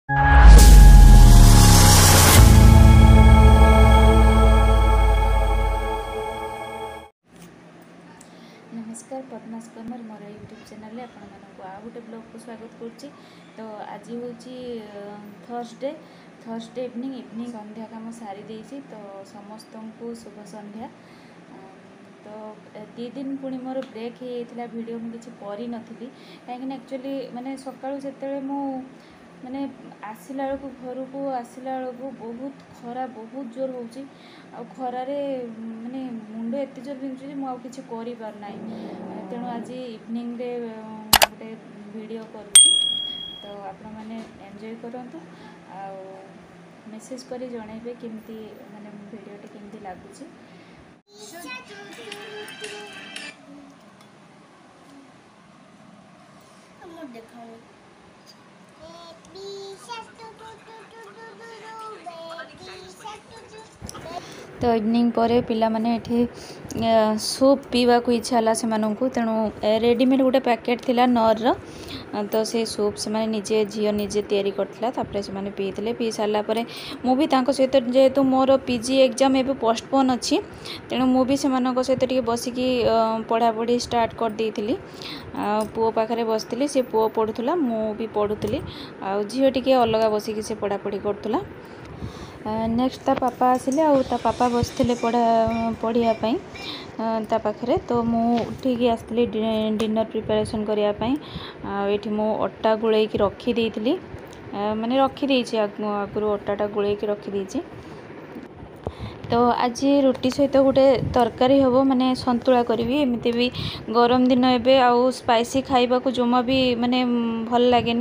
नमस्कार पद्मास कमर मोर YouTube channel आपण आ गोटे ब्लॉग को स्वागत करुच्ची। तो आज हूँ थर्सडे इवनिंग संध्या कम सारी देती। तो समस्त को शुभ संध्या। तो 2 दिन पुणी मोर ब्रेक होता वीडियो मुझे करी नथी कहीं एक्चुअली माने सकाळु सेते मु माने आसला बेलू घर को आसला बेलू बहुत खरा बहुत जोर होची आ खरारे माने मुंड एत जोर बिंधुची मुझे करि पार ना। तेणु आज इवनिंग रे गोटे वीडियो करुची। तो आपण मैंने एंजॉय करंतु आ मेसेज करी जणैबे केमती माने वीडियोटी केमती लागुची। तो इवनिंग पर पिला माने एठी सूप पीवा को इच्छा है से मानू। तेणु रेडीमेड गोटे पैकेट थिला नर तो से सूप से माने निजे झील निजे तैयारी करथिला। तापरे से माने पीते पी सारा पर मुझे सहित जेहेतु मोर पीजी एग्जाम एवं पोस्टपोन अच्छी तेणु मुझे सहित बसिकी पढ़ापढ़ी स्टार्ट कर देइथिली। पुओ पाखे बसती सी पुओ पढ़ुला मु भी पढ़ुली आ झील टी अलग बसिकी से पढ़ापढ़ी करुला। नेक्स्ट ता पापा आसिले आ ता पापा बसते पढ़ापी ता पाखे। तो मु ठीक आसती डिनर प्रिपरेशन करने ये मु अटा गुले रखी माने रखी आगु अटाटा गुले रखी। तो आज रुटी सहित गोटे तरकारी हम माने संतुला करी। एमती भी गरम दिन एबे आउ स्पाइसी खाइबा को जमा भी माने भल लगे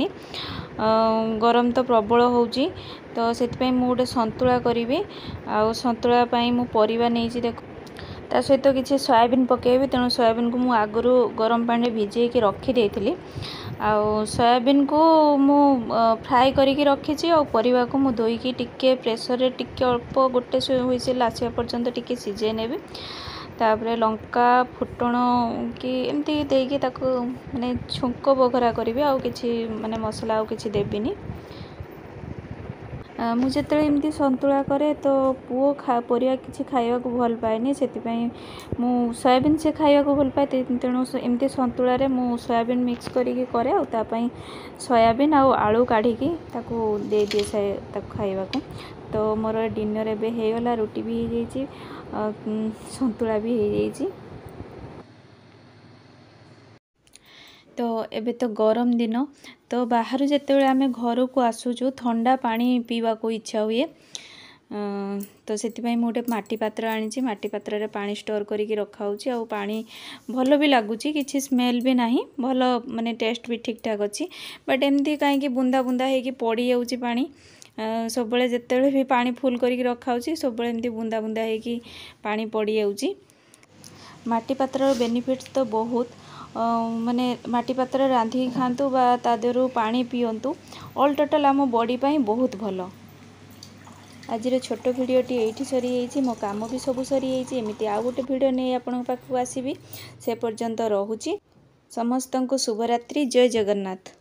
गरम तो प्रबल होउची। तो से मु गोटे संतुला करी आ संतुला मु परिबा नहीं देख ता सहित किसी सोयाबीन पकेबी। तेणु सोयाबीन को मु आगु गरम पानी भिजे रखी देइथिली। आ सोयाबीन को मु फ्राए करके रखी और परिवा को मु धोईकी टिके प्रेशर रे टिके अल्प गोटे हुइसिल आसिया पर्यंत टिके सिझे नेबी। तापरे लंका फुटण कि एमती देकी ताको माने छुंक बघरा करी आ किछि माने मसला आ किछि देबिनी। मुझे एमती संतुला करे तो पुओ परिया किसी खाइबा को भल पाएनी से मु सोयाबीन से खाइबा को भल पाए। तेणु एमती संतुला रे मु सोयाबीन मिक्स करिके करे आ तापई सोयाबीन आ आलू काढ़िकी ताको दे दिए ताको खाइबा को। तो मोर डिनर एबे हेगला रुटी भी हो जाइए संतुला भी हो जाइए। तो एबे तो गरम दिन तो बाहर जिते आम घर को आसुचु ठंडा पानी पीवा को इच्छा हुए। तो से मुझे माटी पात्र आनी माटी पात्र रे पानी स्टोर करके रखा आ पानी भल भी लगुच किसी स्मेल भी ना भल माने टेस्ट भी ठीक ठाक अच्छी। बट एमती कहीं बुंदा बुंदा होगी पड़ जाऊँगी पानी सब जिते भी पानी फुल करके रखा सब एमती बुंदा बुंदा होगी पानी पड़ जाऊँगी। माटी पात्र बेनिफिट्स तो बहुत माने माटी पात्र रांधिकी खातु बा तादेहरु पानी पियंतु ऑल टोटल आम बॉडी पाई बहुत भल। आज छोट भिडियोटी ये सरी जाइए मो काम भी सब सरी जाइए। एमती आउ गोटे भिडियो नहीं आपण पाखु आसीबी से पर्यंत रहुची। समस्त को शुभरात्रि। जय जगन्नाथ।